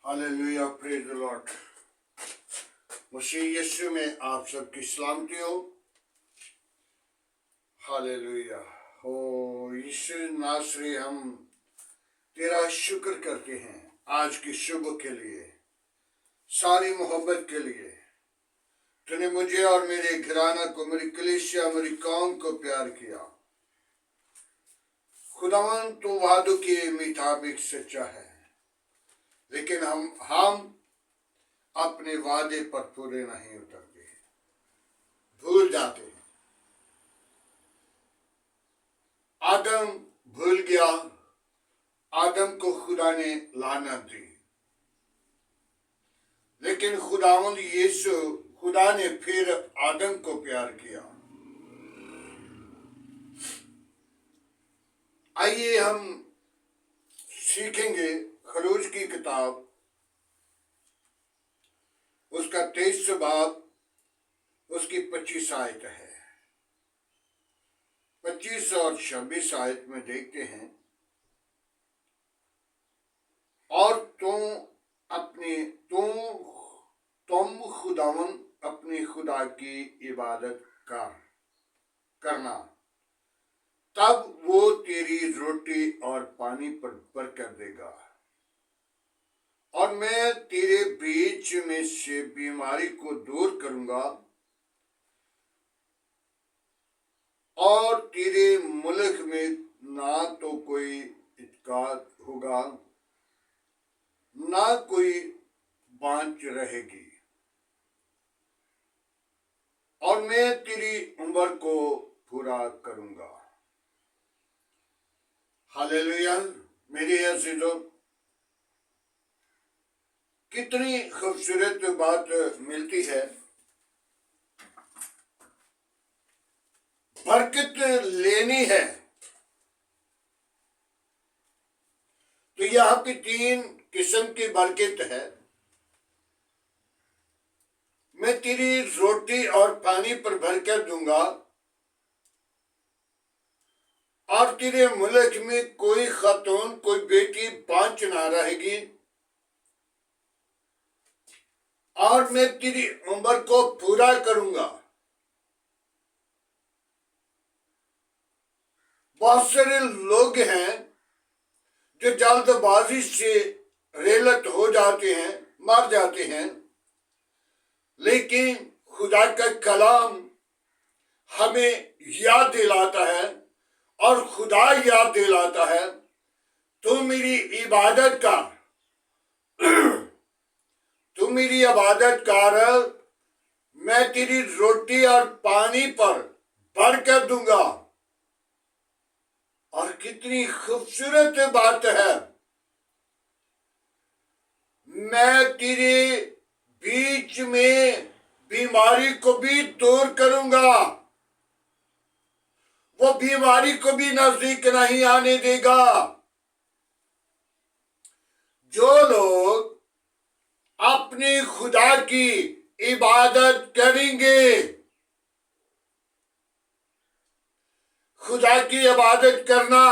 Hallelujah, praise the lord. मसीह यीशु में आप सबकी सलामती हो। हालेलुया। हो यीशु नासरी, हम तेरा शुक्र करते हैं आज की शुभ के लिए, सारी मोहब्बत के लिए। तूने मुझे और मेरे घराना को, मेरी कलीसिया, मेरी कौम को प्यार किया। खुदावन तो वादों के मुताबिक सच्चा है, लेकिन हम अपने वादे पर पूरे नहीं उतरते, भूल जाते हैं। आदम भूल गया, आदम को खुदा ने लानत दी, लेकिन खुदावंद यीशु, खुदा ने फिर आदम को प्यार किया। आइए हम सीखेंगे खरूज की किताब, उसका 23 बाब, उसकी 25 आयत है। 25 और 26 आयत में देखते हैं, और तुम खुदावन अपने खुदा की इबादत करना, तब वो तेरी रोटी और पानी पर बरकत देगा, और मैं तेरे बीच में से बीमारी को दूर करूंगा, और तेरे मुल्क में ना तो कोई इत्काद होगा, ना कोई बांझ रहेगी, और मैं तेरी उम्र को पूरा करूंगा। हालेलुया। मेरे अज़ीज़ों, कितनी खूबसूरत बात मिलती है। बरकत लेनी है तो यहाँ पे 3 किस्म की बरकत है। मैं तेरी रोटी और पानी पर बरकत दूंगा, और तेरे मुल्क में कोई खातून, कोई बेटी बांझ ना रहेगी, और मैं तेरी उम्र को पूरा करूंगा। बहुत सारे लोग हैं जो जल्दबाजी से रेलत हो जाते हैं, मर जाते हैं, लेकिन खुदा का कलाम हमें याद दिलाता है, और खुदा याद दिलाता है, तू मेरी इबादत कर, तू मेरी इबादत कर, मैं तेरी रोटी और पानी पर बरकत दूंगा। और कितनी खूबसूरत बात है, मैं तेरे बीच में बीमारी को भी दूर करूंगा, वो बीमारी को भी नजदीक नहीं आने देगा। जो लोग अपने खुदा की इबादत करेंगे, खुदा की इबादत करना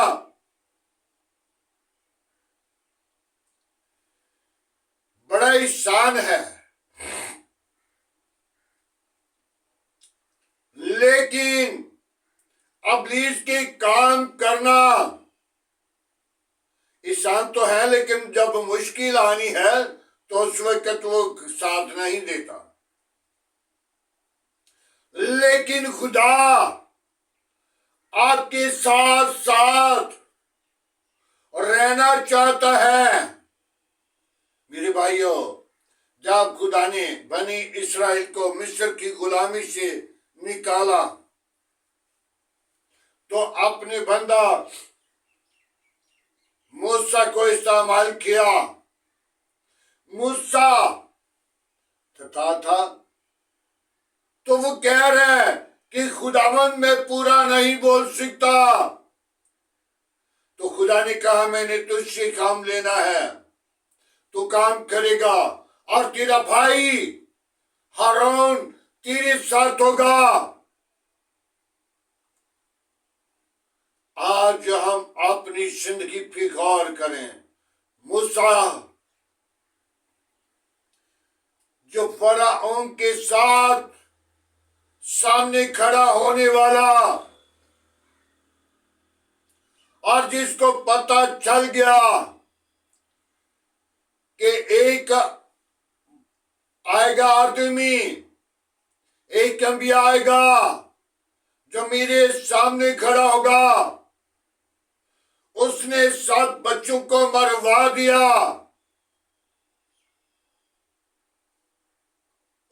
बड़ा आसान है, लेकिन इब्लीस के काम करना आसान तो है, लेकिन जब मुश्किल आनी है तो उस वक्त वो साथ नहीं देता। लेकिन खुदा आपके साथ साथ रहना चाहता है। मेरे भाइयों, जब खुदा ने बनी इस्राएल को मिस्र की गुलामी से निकाला, तो अपने बंदा मूसा को इस्तेमाल किया। मूसा था तो वो कह रहा है कि खुदावन मैं पूरा नहीं बोल सकता। तो खुदा ने कहा, मैंने तुझसे काम लेना है, तू काम करेगा, और तेरा भाई हारून तेरे साथ होगा। आज हम अपनी जिंदगी पे गौर करें। मूसा जो फराओन के साथ सामने खड़ा होने वाला, और जिसको पता चल गया कि एक आएगा आदमी, एक अंबिया आएगा जो मेरे सामने खड़ा होगा, उसने सब बच्चों को मरवा दिया।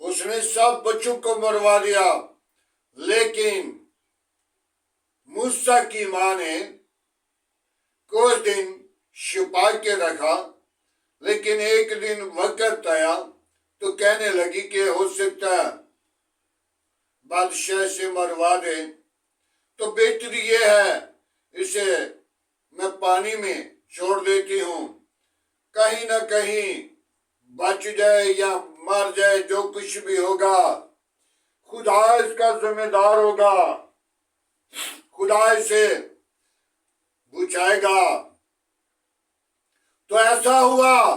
उसने सब बच्चों को मरवा दिया, लेकिन मूसा की मां ने कुछ दिन छुपा के रखा। लेकिन एक दिन वक्त आया तो कहने लगी कि हो सकता है बादशाह से मरवा दे, तो बेहतरी ये है इसे मैं पानी में छोड़ देती हूं, कहीं ना कहीं बच जाए या मर जाए, जो कुछ भी होगा खुदा इसका जिम्मेदार होगा, खुदा इसे बुझाएगा। तो ऐसा हुआ,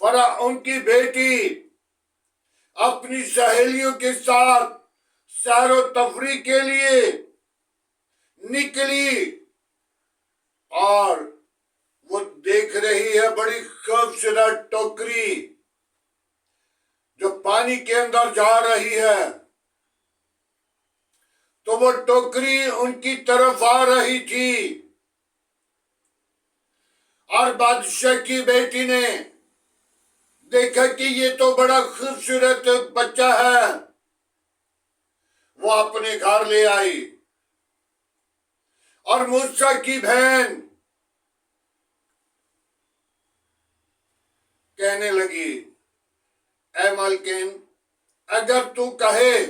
फराओन की बेटी अपनी सहेलियों के साथ सैरो तफरी के लिए निकली, और वो देख रही है बड़ी खूबसूरत टोकरी जो पानी के अंदर जा रही है। तो वो टोकरी उनकी तरफ आ रही थी, और बादशाह की बेटी ने देखा कि ये तो बड़ा खूबसूरत बच्चा है। वो अपने घर ले आई, और मूसा की बहन कहने लगी, ऐ मालकिन, अगर तू कहे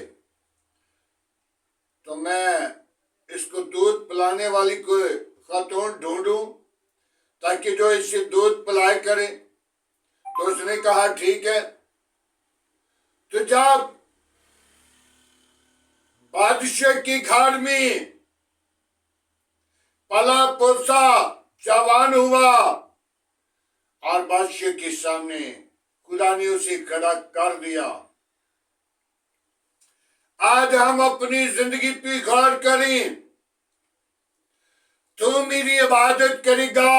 तो मैं इसको दूध पिलाने वाली कोई खातून ढूंढूं ताकि जो इसे दूध पिलाए करे। तो उसने कहा ठीक है। तो जब बादशाह की घर में पला पोसा जवान हुआ, और बादशाह के सामने खुदा ने उसे खड़ा कर दिया। आज हम अपनी जिंदगी पे गौर करें। तू मेरी इबादत करेगा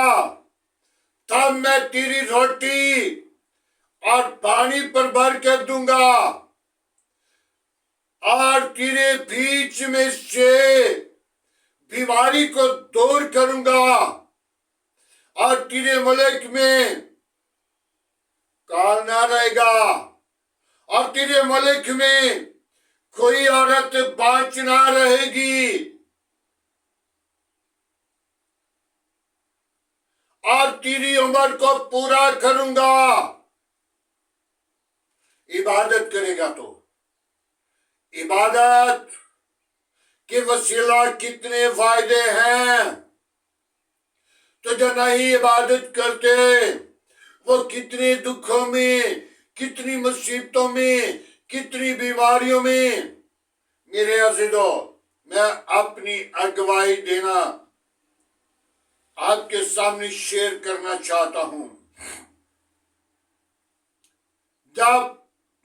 तब मैं तेरी रोटी और पानी पर भर कर दूंगा, और तेरे बीच में से बीमारी को दूर करूंगा, और तेरे मुल्क में काल ना रहेगा, और तेरे मुल्क में कोई औरत बांझ ना रहेगी, और तेरी उम्र को पूरा करूंगा। इबादत करेगा तो इबादत के वसीला कितने फायदे हैं। तो जो नहीं इबादत करते वो कितने दुखों में, कितनी मुसीबतों में, कितनी बीमारियों में। मेरे अज़ीज़ों, मैं अपनी अगुवाई देना आपके सामने शेयर करना चाहता हूं। जब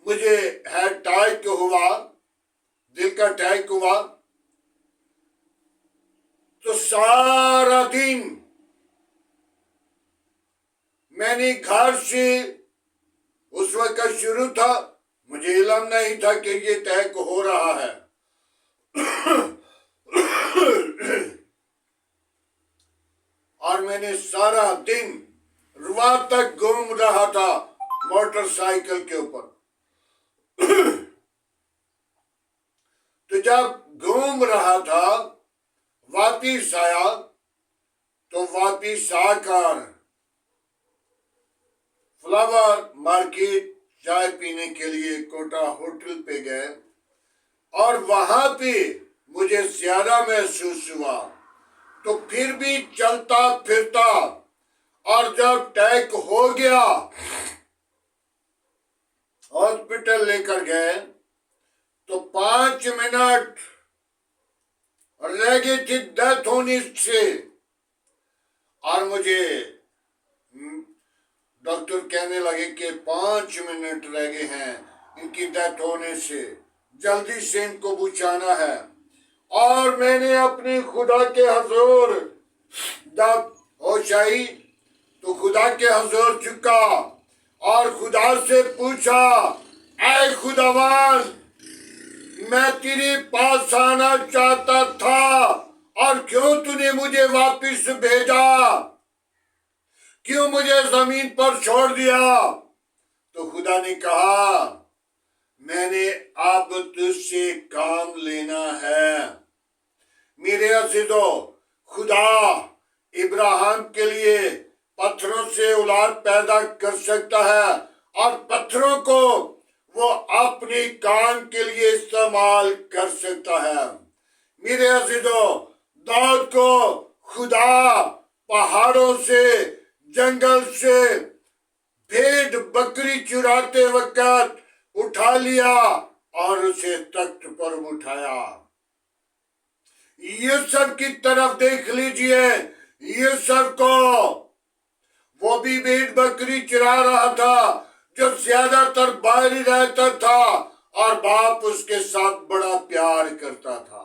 मुझे अटैक हुआ, दिल का अटैक हुआ, तो सारा दिन मैंने घर से, उस वक्त शुरू था, मुझे इल्म नहीं था कि ये अटैक हो रहा है। और मैंने सारा दिन रात तक घूम रहा था मोटरसाइकिल के ऊपर। तो जब घूम रहा था, वापिस आया, तो वापिस आकर फ्लावर मार्केट चाय पीने के लिए कोटा होटल पे गए, और वहां पे मुझे ज्यादा महसूस हुआ। तो फिर भी चलता फिरता, और जब अटैक हो गया हॉस्पिटल लेकर गए, तो 5 मिनट रह गए थे डेथ होने से, और मुझे डॉक्टर कहने लगे कि 5 मिनट रह गए हैं इनकी डेथ होने से, जल्दी से इनको बचाना है। और मैंने अपने खुदा के हजूर जब होश आई तो खुदा के हजूर झुका और खुदा से पूछा, ऐ खुदावन, मैं तेरे पास आना चाहता था और क्यों तूने मुझे वापस भेजा, क्यों मुझे जमीन पर छोड़ दिया? तो खुदा ने कहा, मैंने अब तुझसे काम लेना है। मेरे अजीजों, खुदा इब्राहिम के लिए पत्थरों से औलाद पैदा कर सकता है और पत्थरों को वो अपने काम के लिए इस्तेमाल कर सकता है। मेरे अजीजों, दाऊद को खुदा पहाड़ों से, जंगल से भेड़ बकरी चुराते वक्त उठा लिया और उसे तख्त पर उठाया। यूसुफ की तरफ देख लीजिए, यूसुफ को वो भी भेड़ बकरी चुरा रहा था, जो ज्यादातर बाहर ही रहता था और बाप उसके साथ बड़ा प्यार करता था।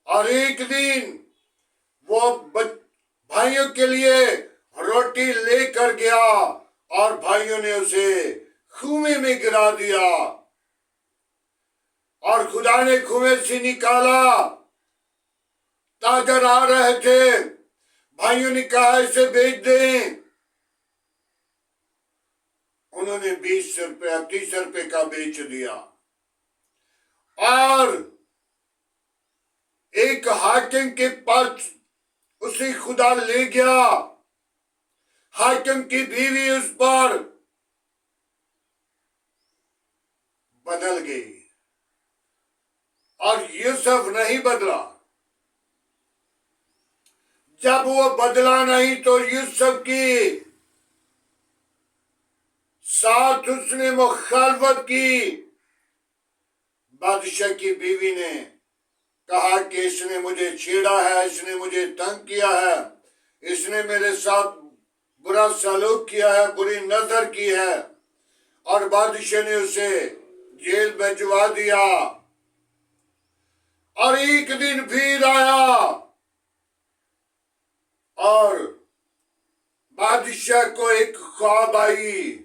और एक दिन वो भाइयों के लिए रोटी लेकर गया और भाइयों ने उसे कुएं में गिरा दिया और खुदा ने कुएं से निकाला। ताजर आ रहे थे, भाइयों ने कहा इसे बेच दें। उन्होंने 20 रुपया 30 रुपए का बेच दिया और एक हाकिम के पास उसे खुदा ले गया। हाकिम की बीवी उस पर बदल गई और यूसुफ नहीं बदला। जब वो बदला नहीं तो यूसुफ की साथ उसने मुखालफत की। बादशाह की बीवी ने कहा कि इसने मुझे छेड़ा है, इसने मुझे तंग किया है, इसने मेरे साथ बुरा सलूक किया है, बुरी नजर की है। और बादशाह ने उसे जेल भिजवा दिया। और एक दिन फिर आया और बादशाह को एक ख्वाब आई।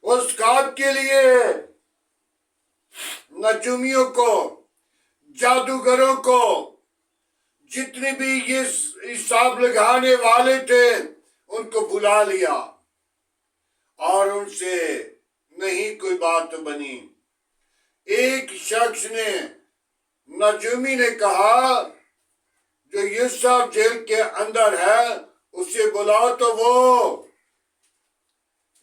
उस ख्वाब के लिए नजूमियों को, जादूगरों को, जितने भी ये हिसाब लगाने वाले थे, उनको बुला लिया और उनसे नहीं कोई बात बनी। एक शख्स ने, नजूमी ने कहा, जो यूसुफ जेल के अंदर है उसे बुलाओ तो वो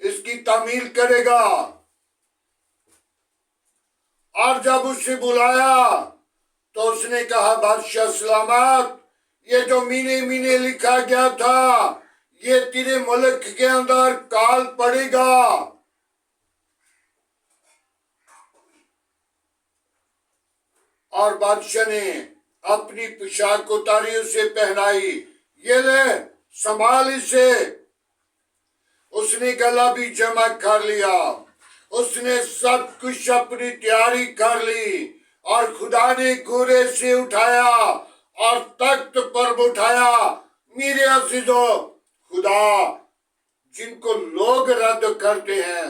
इसकी तामील करेगा। और जब उसे बुलाया तो उसने कहा, बादशाह सलामत, ये जो मीने मीने लिखा गया था ये तेरे मुल्क के अंदर काल पड़ेगा। और बादशाह ने अपनी पोशाक उतारी, उसे पहनाई, ये ले संभाल इसे। उसने गला भी जमा कर लिया, उसने सब कुछ अपनी तैयारी कर ली और खुदा ने घोड़े से उठाया और तख्त पर उठाया। मेरे अजीजों, खुदा जिनको लोग रद्द करते हैं,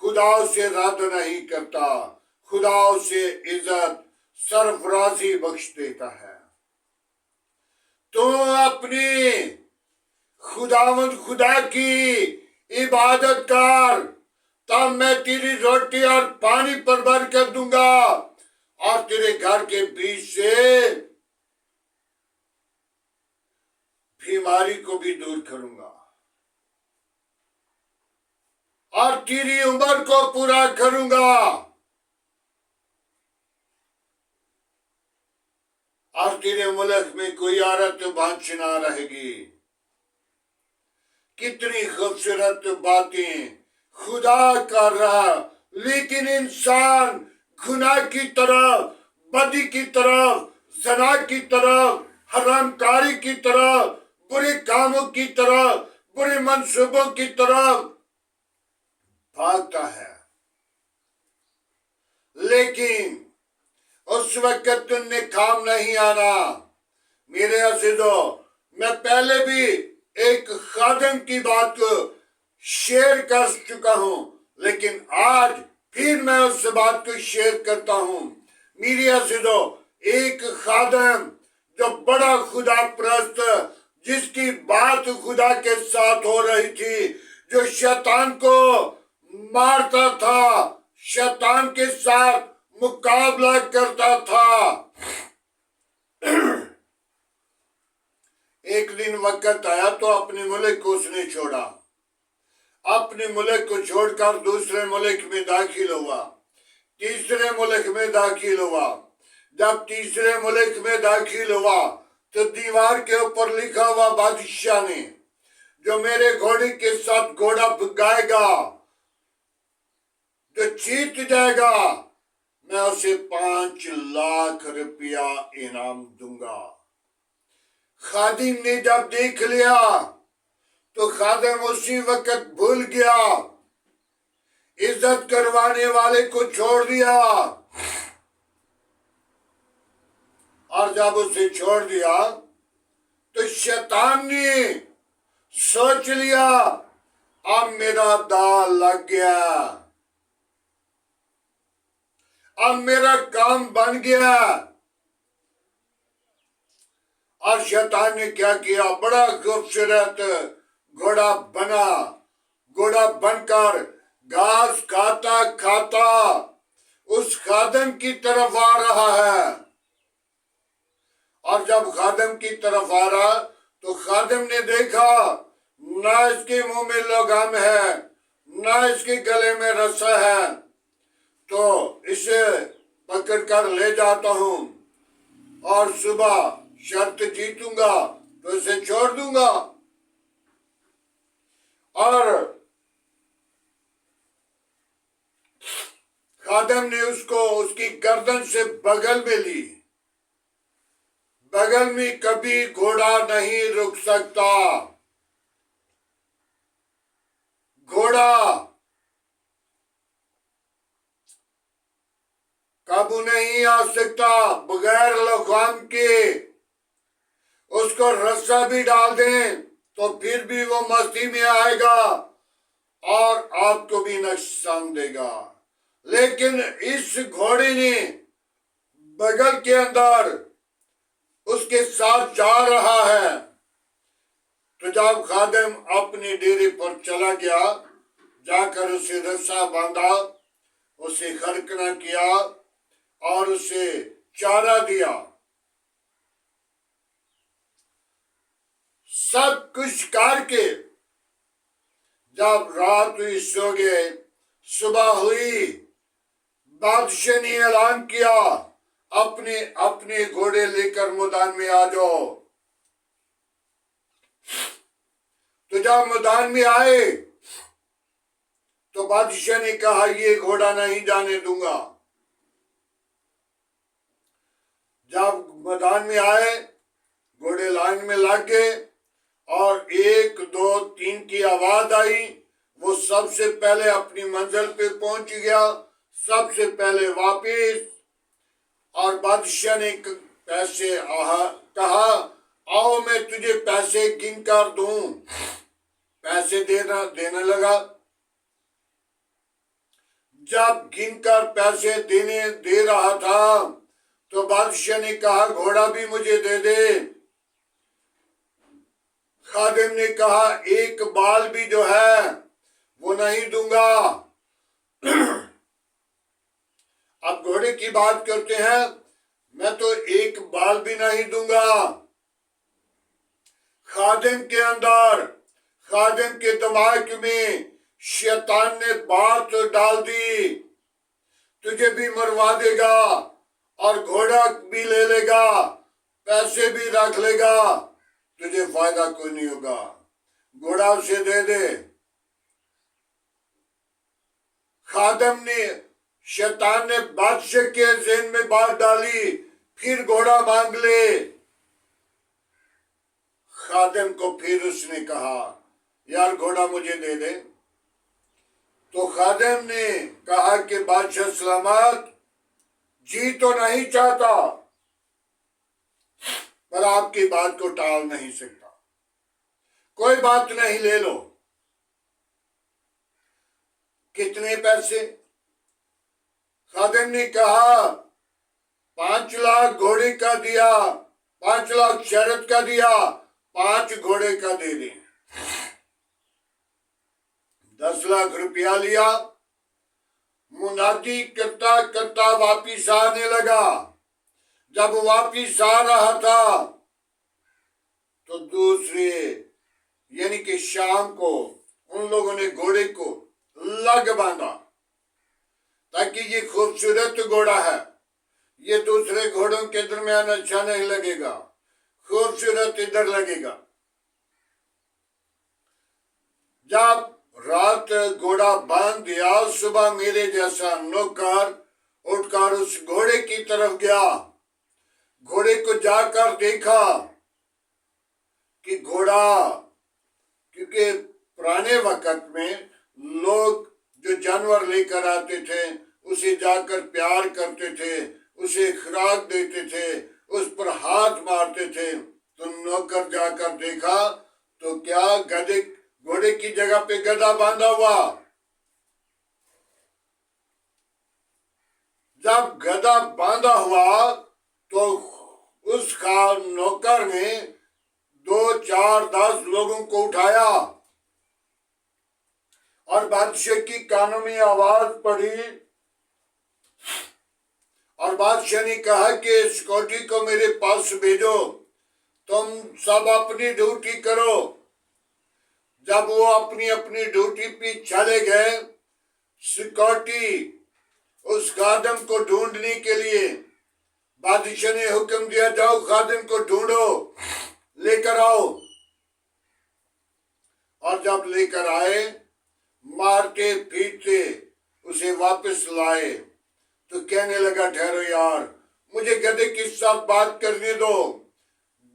खुदा उसे रद्द नहीं करता, खुदा उसे इज्जत सरफराजी बख्श देता है। तो अपनी खुदावंद खुदा की इबादत कर, तब मैं तेरी रोटी और पानी पर बरकत दूंगा और तेरे घर के बीच से बीमारी को भी दूर करूंगा और तेरी उम्र को पूरा करूंगा और तेरे मुल्क में कोई औरत बांझ ना रहेगी। कितनी खूबसूरत बातें खुदा कर रहा, लेकिन इंसान गुनाह की तरफ, बदी की तरफ, ज़ना की तरफ, हरामकारी की तरफ, बुरे कामों की तरफ बुरे मंसूबों की तरफ भागता है। लेकिन उस वक्त तुमने काम नहीं आना। मेरे अजीजों, मैं पहले भी एक खादिम की बात को शेयर कर चुका हूं, लेकिन आज फिर मैं उस बात को शेयर करता हूं। मेरे अजीजों, एक खादिम जो बड़ा खुदा परस्त, जिसकी बात खुदा के साथ हो रही थी, जो शैतान को मारता था, शैतान के साथ मुकाबला करता था। एक दिन वक्त आया तो अपने मुल्क को उसने छोड़ा। अपने मुल्क को छोड़कर दूसरे मुल्क में दाखिल हुआ, तीसरे मुल्क में दाखिल हुआ। जब तीसरे मुल्क में दाखिल हुआ तो दीवार के ऊपर लिखा हुआ, बादशाह ने, जो मेरे घोड़े के साथ घोड़ा भगाएगा, जो जीत जाएगा, मैं उसे 5 लाख रुपया इनाम दूंगा। खादिम ने जब देख लिया तो खादिम उसी वक्त भूल गया, इज्जत करवाने वाले को छोड़ दिया। और जब उसे छोड़ दिया तो शैतान ने सोच लिया, अब मेरा दाल लग गया, अब मेरा काम बन गया। और शैतान ने क्या किया, बड़ा खूबसूरत घोड़ा बना। घोड़ा बनकर घास खाता खाता उस खादिम की तरफ आ रहा है। और जब खादिम की तरफ आ रहा तो खादिम ने देखा, ना इसके मुंह में लगाम है, ना इसके गले में रस्सा है, तो इसे पकड़कर ले जाता हूं और सुबह शर्त जीतूंगा तो इसे छोड़ दूंगा। और खादिम ने उसको उसकी गर्दन से बगल में ली। बगल में कभी घोड़ा नहीं रुक सकता। घोड़ा काबू नहीं आ सकता बगैर लगाम के। उसको रस्सा भी डाल दें तो फिर भी वो मस्ती में आएगा और आपको भी नुकसान देगा। लेकिन इस घोड़े ने बगल के अंदर उसके साथ जा रहा है। तो जब खादिम अपने डेरे पर चला गया, जाकर उसे रस्सा बांधा, उसे खरकना किया और उसे चारा दिया, सब कुछ करके जब रात हुई सो गए, सुबह हुई, बादशाह ने ऐलान किया, अपने अपने घोड़े लेकर मैदान में आ जाओ। तो जब मैदान में आए तो बादशाह ने कहा, ये घोड़ा नहीं जाने दूंगा। जब मैदान में आए, घोड़े लाइन में लग गए और 1 2 3 की आवाज आई। वो सबसे पहले अपनी मंजिल पे पहुंच गया, सबसे पहले वापिस। और बादशाह ने पैसे कहा, आओ मैं तुझे पैसे गिन कर दूं। पैसे देने लगा। जब गिनकर पैसे दे रहा था तो बादशाह ने कहा, घोड़ा भी मुझे दे दे। खादिम ने कहा, एक बाल भी जो है वो नहीं दूंगा। अब घोड़े की बात करते हैं, मैं तो एक बाल भी नहीं दूंगा। खादिम के अंदर, खादिम के दिमाग में शैतान ने बात डाल दी, तुझे भी मरवा देगा और घोड़ा भी ले लेगा, पैसे भी रख लेगा, तुझे फायदा कोई नहीं होगा, घोड़ा उसे दे दे। खादिम ने, शैतान ने बादशाह के ज़हन में बात डाली, फिर घोड़ा मांग ले। खादिम को फिर उसने कहा, यार घोड़ा मुझे दे दे। तो खादिम ने कहा कि बादशाह सलामत जी तो नहीं चाहता, पर आपकी बात को टाल नहीं सकता। कोई बात नहीं, ले लो। कितने पैसे? खादिम ने कहा 5 लाख घोड़े का दिया, 5 लाख शरत का दिया, 5 घोड़े का दे दें। 10 लाख रुपया लिया। मुनादी करता करता वापिस आने लगा। जब वापिस आ रहा था तो दूसरे यानी कि शाम को उन लोगों ने घोड़े को लग बांधा, ताकि ये खूबसूरत घोड़ा है, ये दूसरे घोड़ों के दरमियान अच्छा नहीं लगेगा, खूबसूरत इधर लगेगा। जब रात घोड़ा बांध दिया, सुबह मेरे जैसा नौकर उठकर उस घोड़े की तरफ गया। घोड़े को जाकर देखा कि घोड़ा, क्योंकि पुराने वक्त में लोग जो जानवर लेकर आते थे उसे जाकर प्यार करते थे, उसे खुराक देते थे, उस पर हाथ मारते थे। तो नौकर जाकर देखा तो क्या घोड़े की जगह पे गधा बांधा हुआ। जब गधा बांधा हुआ तो उसका नौकर ने 2, 4, 10 लोगों को उठाया और बादशाह की कानों में आवाज पड़ी और बादशाह ने कहा कि सिक्योरिटी को मेरे पास भेजो, तुम सब अपनी ड्यूटी करो। जब वो अपनी अपनी ड्यूटी पे चले गए, सिक्योरिटी उस खादिम को ढूंढने के लिए बादशाह ने हुक्म दिया, जाओ खादिम को ढूंढो, लेकर आओ। और जब लेकर आए, मारते पीटते उसे वापस लाए तो कहने लगा, ठहरो यार, मुझे गधे के साथ बात करने दो।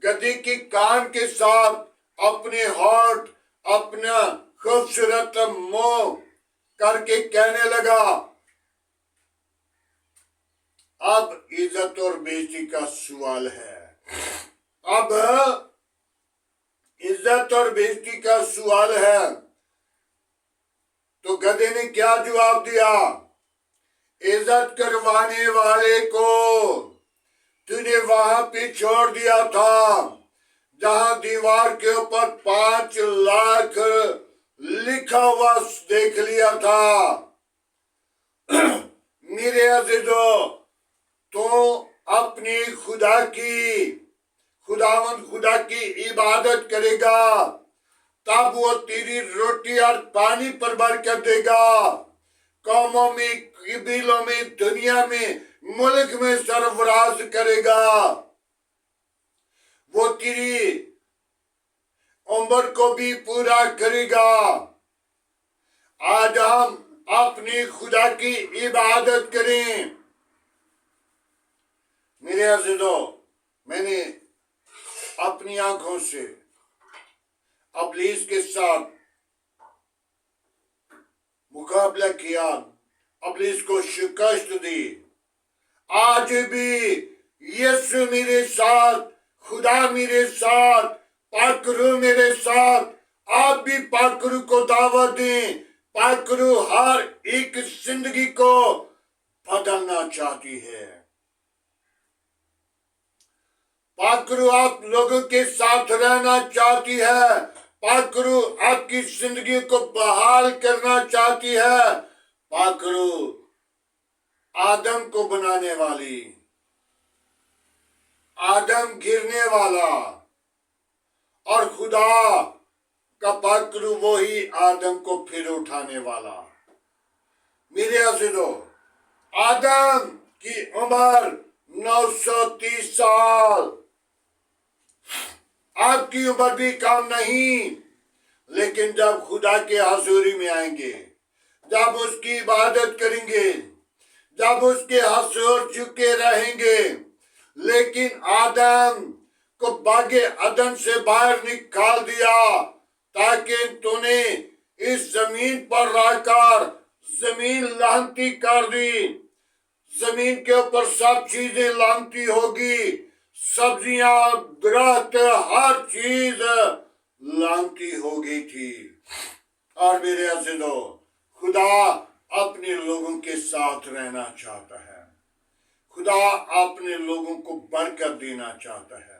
गधे के कान के साथ अपने होठ, अपना खूबसूरत मुंह करके कहने लगा, अब इज्जत और बेइज्जती का सवाल है। अब इज्जत और बेइज्जती का सवाल है। तो गधे ने क्या जवाब दिया, इज्जत करवाने वाले को तूने वहां पे छोड़ दिया था जहां दीवार के ऊपर 5 लाख लिखा हुआ देख लिया था। मेरे अजीजों, तो अपनी खुदावंद खुदा की इबादत करेगा, तब वो तेरी रोटी और पानी पर बरकत देगा। कौमों में, कबीलों में, दुनिया में, मुल्क में सरफराज करेगा। वो तेरी उम्र को भी पूरा करेगा। आज हम अपने खुदा की इबादत करें। मेरे अज़ीज़ों, मैंने अपनी आंखों से इब्लीस के साथ मुकाबला किया, इब्लीस को शिकस्त दी। आज भी यीशु मेरे साथ, खुदा मेरे साथ, पाकरू मेरे साथ। आप भी पाकरू को दावत दें। पाकरू हर एक जिंदगी को बदलना चाहती है। पाकरू आप लोगों के साथ रहना चाहती है। पाकरू आपकी जिंदगी को बहाल करना चाहती है। पाकरू आदम को बनाने वाली, आदम गिरने वाला और खुदा का पाकरू वही आदम को फिर उठाने वाला। मेरे अज़ीज़ों, आदम की उम्र 930 साल। आपकी उम्र भी कम नहीं, लेकिन जब खुदा के हजूरी में आएंगे, जब उसकी इबादत करेंगे, जब उसके हजूर झुके रहेंगे। लेकिन आदम को बागे अदन से बाहर निकाल दिया। ताकि तूने इस जमीन पर रहकर जमीन लानती कर दी। जमीन के ऊपर सब चीजें लानती होगी, सब्जियां, दरख्त, हर चीज लानती होगी थी। और मेरे अज़ीज़ों, खुदा अपने लोगों के साथ रहना चाहता है। खुदा अपने लोगों को बरकत देना चाहता है।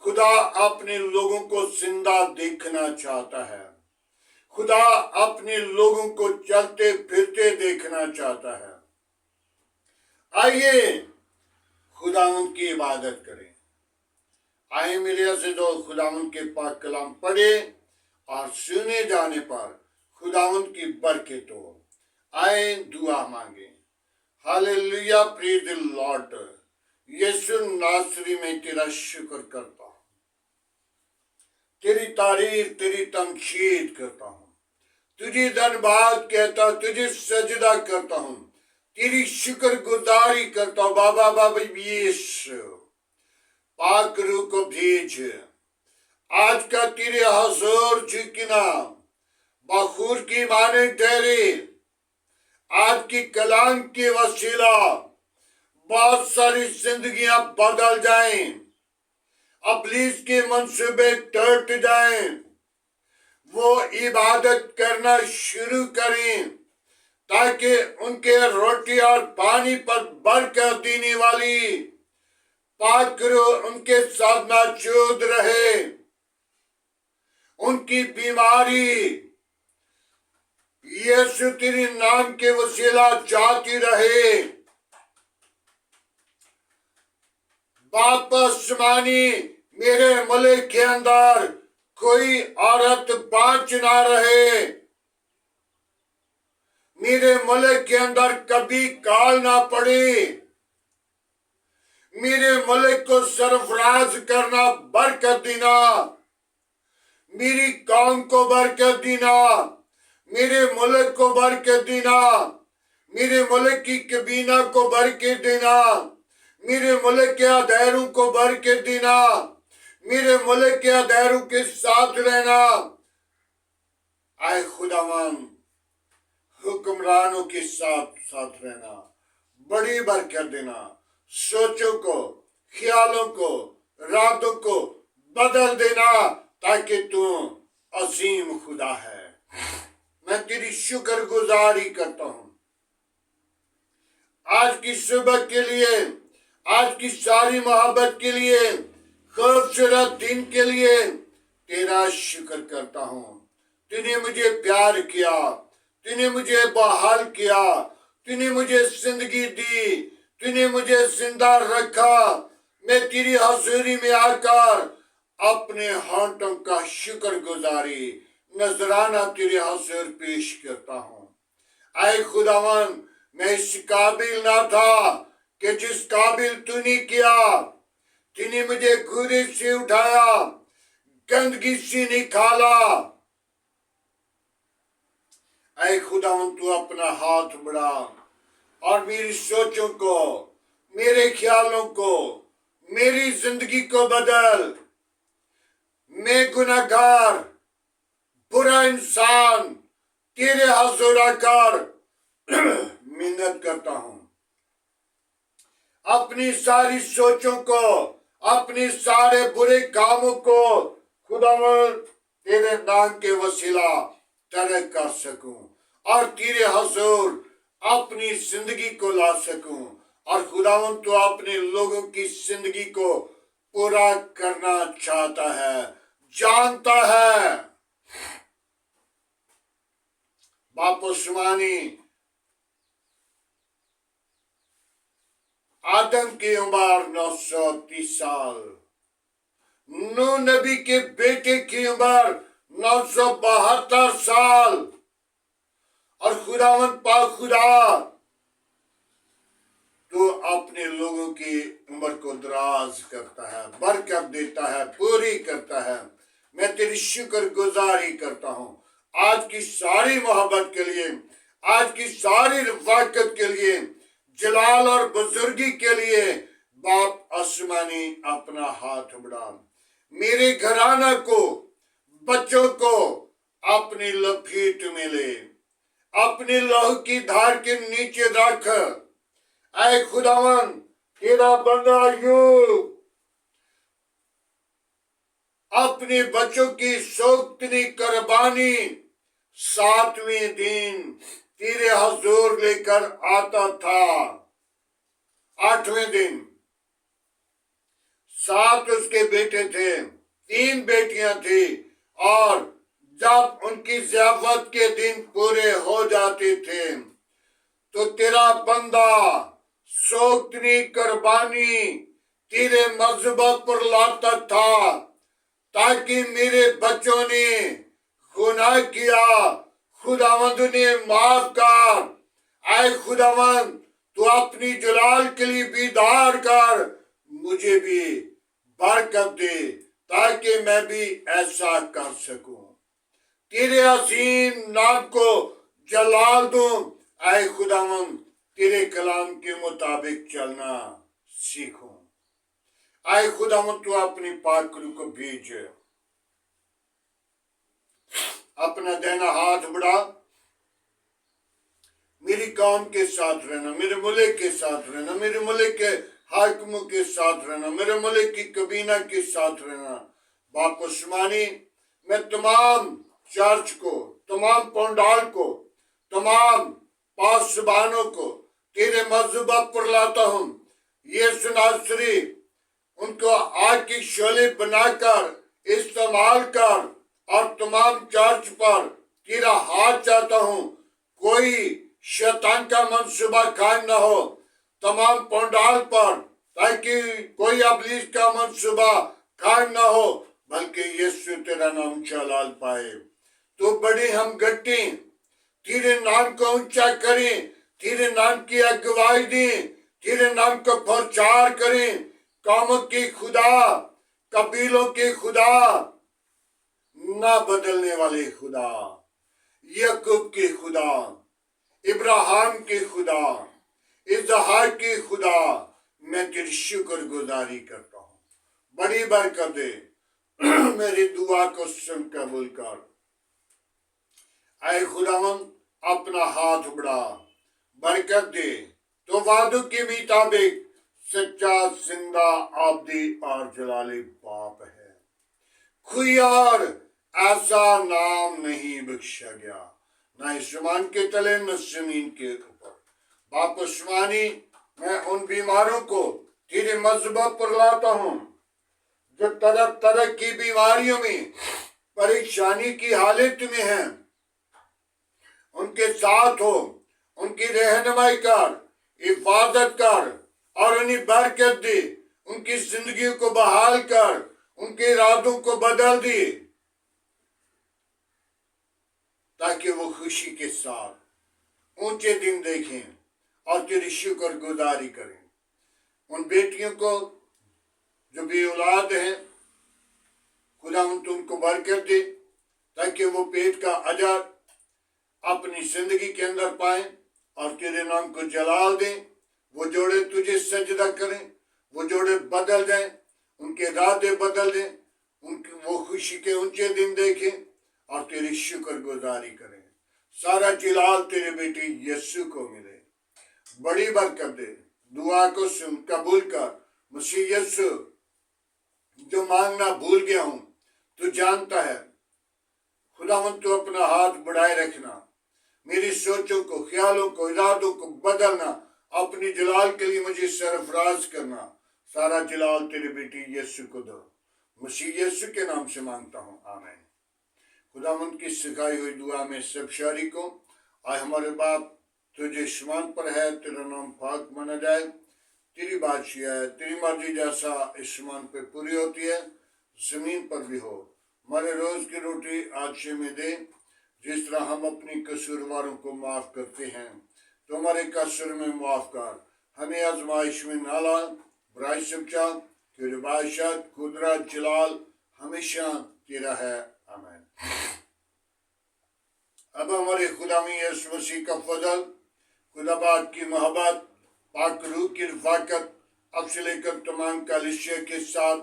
खुदा अपने लोगों को जिंदा देखना चाहता है। खुदा अपने लोगों को चलते फिरते देखना चाहता है। आइए खुदावंद की इबादत करें। आए मेरे अज़ीज़ों, खुदावंद के पाक कलाम पढ़े और सुने जाने पर खुदावंद की बरकत हो। आए दुआ मांगे। Hallelujah, praise the lord. यीशु नासरी में तेरा शुक्र करता हूँ, तेरी तारीफ, तेरी तमजीद करता हूँ, तुझे धन्यवाद कहता, तुझे सजदा करता हूँ, तेरी शुक्र गुजारी करता हूँ। बाबा यीशु, पाक रूह को भेज आज का तेरे हजूर झुकना बखूर की माने ठहरे। आज की कलाम के वसीला बहुत सारी जिंदगियां बदल जाएं, इब्लीस के मंसूबे टूट जाएं, वो इबादत करना शुरू करें, ताकि उनके रोटी और पानी पर बरकत देने वाली पाक रूह उनके साथ मौजूद रहे। उनकी बीमारी यीशु तेरे नाम के वसीला जाती रहे। वापस मानी मेरे मुल्क के अंदर कोई औरत बांच ना रहे। मेरे मुल्क के अंदर कभी काल ना पड़े। मेरे मुल्क को सरफराज करना, बरकत देना, मेरी कौम को बरकत देना, मेरे मुल्क को बरकत देना, मेरे मुल्क की कबीना को बरकत देना, मेरे मुल्क के अधैरों को बरकत देना, मेरे मुल्क के अधैरों के साथ रहना। आए खुदावन, हुक्मरानों के साथ साथ रहना, बड़ी बरकत देना, सोचों को, ख्यालों को, रातों को बदल देना, ताकि तू अजीम खुदा है। मैं तेरी शुक्र गुजारी करता हूं आज की सुबह के लिए, आज की सारी मोहब्बत के लिए, खूबसूरत दिन के लिए तेरा शुक्र करता हूं। तूने मुझे प्यार किया, तूने मुझे बहाल किया, तूने मुझे जिंदगी दी, तूने मुझे जिंदा रखा। मैं तेरी हजूरी में आकर अपने होंठों का शुक्र गुजारी नजराना तेरे हजूर पेश करता हूं। आए खुदावन, मैं इस काबिल ना था कि जिस काबिल तूने किया। तूने मुझे घूरे से उठाया, गंदगी से निकाला। ऐ खुदावन, तू अपना हाथ बढ़ा और मेरी सोचों को, मेरे ख्यालों को, मेरी जिंदगी को बदल। मैं गुनहगार, बुरा इंसान तेरे हजूर आकर मिन्नत करता हूं। अपनी सारी सोचों को, अपने सारे बुरे कामों को खुदावन तेरे नाम के वसीला तरक कर सकूं और तेरे हजूर अपनी जिंदगी को ला सकूं। और खुदावन, तो अपने लोगों की जिंदगी को पूरा करना चाहता है, जानता है। बापुस्मानी आदम की उम्र 930 साल, नूह नबी के बेटे की उम्र 972 साल। और खुदावन पाक खुदा, तो अपने लोगों की उम्र को दराज करता है, बरकत देता है, पूरी करता है। मैं तेरी शुक्र गुजारी करता हूं आज की सारी मोहब्बत के लिए, आज की सारी रफाकत के लिए, जलाल और बुजुर्गी के लिए। बाप आसमानी, अपना हाथ बढ़ा, मेरे घराना को बच्चों को अपनी लपेट में ले, अपनी लहू की धार के नीचे रख। ऐ खुदावन, तेरा बंदा अय्यूब अपने बच्चों की सोख्तनी कुर्बानी 7वें दिन तेरे हजूर लेकर आता था। 8वें दिन 7 उसके बेटे थे, 3 बेटियां थी, और जब उनकी ज़ियाफत के दिन पूरे हो जाते थे तो तेरा बंदा सोख्तनी कुर्बानी तेरे मज़बा पर लाता था, ताकि मेरे बच्चों ने गुनाह किया, खुदावंद ने माफ कर। ऐ खुदावंद, तू अपनी जलाल के लिए बीदार कर, मुझे भी बरकत दे, ताकि मैं भी ऐसा कर सकूं, तेरे अजीम नाम को जलाल दूं। ऐ खुदावंद, तेरे कलाम के मुताबिक चलना सीखूं। ऐ खुदावंद, तू अपनी पाक रूह को भेज, अपना दाहिना हाथ बढ़ा, मेरी कौम के साथ रहना, मेरे मुल्क के साथ रहना, मेरे मुल्क के हाकिमों के साथ रहना, मेरे मुल्क की कबीना के साथ रहना। बाप उस्मानी, मैं तमाम चर्च को, तमाम पंडाल को, तमाम पासबानों को तेरे मज़हबा पर लाता हूं। यीशु नासरी उनको आग की शोले बनाकर इस्तेमाल कर, और तमाम चर्च पर तेरा हाथ चाहता हूं, कोई शैतान का मंसूबा कायम न हो तमाम पंडाल पर, ताकि कोई अबलीस का मंसूबा कायम न हो, बल्कि यीशु तेरा नाम जलाल पाए। तो बड़ी हम गट्टी तेरे नाम को ऊंचा करें, तेरे नाम की अगुवाई दें, तेरे नाम को प्रचार करें। कौमों के खुदा, कबीलों के खुदा, ना बदलने वाले खुदा, याकूब के खुदा, इब्राहिम के खुदा, इसहाक के खुदा, मैं तेरी शुक्रगुजारी करता हूँ। बड़ी बरकत दे, मेरी दुआ को सुन कबूल कर। ऐ खुदावंद, अपना हाथ बढ़ा, बरकत दे, तो वादों के मुताबिक सच्चा जिंदा आबदी और जलाली बाप है। कोई और ऐसा नाम नहीं बख्शा गया, न आसमान के तले न जमीन के ऊपर। बाप उस्मानी, मैं उन बीमारों को तेरे मज़हबा पर लाता हूँ जो तरह तरह की बीमारियों में, परेशानी की हालत में हैं। उनके साथ हो, उनकी रहनुमाई कर, हिफाजत कर, और उन्हें बरकत दे, उनकी जिंदगी को बहाल कर, उनके इरादों को बदल दे, ताकि वो खुशी के साथ ऊंचे दिन देखें और तेरी शुक्रगुजारी करें। उन बेटियों को जो भी औलाद हैं, खुदा उनको बरकत दे, ताकि वो पेट का अजर अपनी जिंदगी के अंदर पाए और तेरे नाम को जलाल दें। वो जोड़े तुझे सजदा करें, वो जोड़े बदल जाएं, उनके इरादे बदल दें, उनकी वो खुशी के ऊंचे दिन देखें और तेरी शुक्रगुजारी करें। सारा जलाल तेरे बेटे यीशु को मिले। बड़ी बरकत दे, दुआ को सुन कबूल कर। मसीह यीशु, जो मांगना भूल गया हूं, तू जानता है। खुदावंद, तू अपना हाथ बढ़ाए रखना, मेरी सोचों को, ख्यालों को, इरादों को बदलना, अपनी जलाल के लिए मुझे सरफराज करना। सारा जलाल तेरे बेटी यीशु को दो, मसीह यीशु के नाम से मांगता हूँ, आमीन। खुदावंद की सिखाई हुई दुआ में सब शारी को, आए हमारे बाप, तुझे आसमान पर है, तेरा नाम पाक माना जाए, तेरी बादशाह है, तेरी मर्जी जैसा आसमान पे पूरी होती है जमीन पर भी हो। हमारे रोज की रोटी आज से में दे, जिस तरह हम अपनी कसूरवारों को माफ करते हैं, तो हमारे कसूर में माफ कर। हमें आजमाइश में ना ला, बुराई से बचा, तेरे बादशाह कुदरत जलाल हमेशा तेरा है, आमीन। अब हमारे खुदा में यीशु मसीह का फजल, खुदाबाद की मोहब्बत, पाक रूह की रफ़ाकत अब से लेकर तमाम कलीसिया के साथ,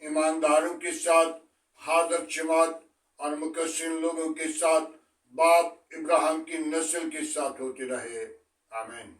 ईमानदारों के साथ, हाज़र जमात और मुकस्सिन लोगों के साथ बाप इब्राहिम की नस्ल के साथ होती रहे। आमीन।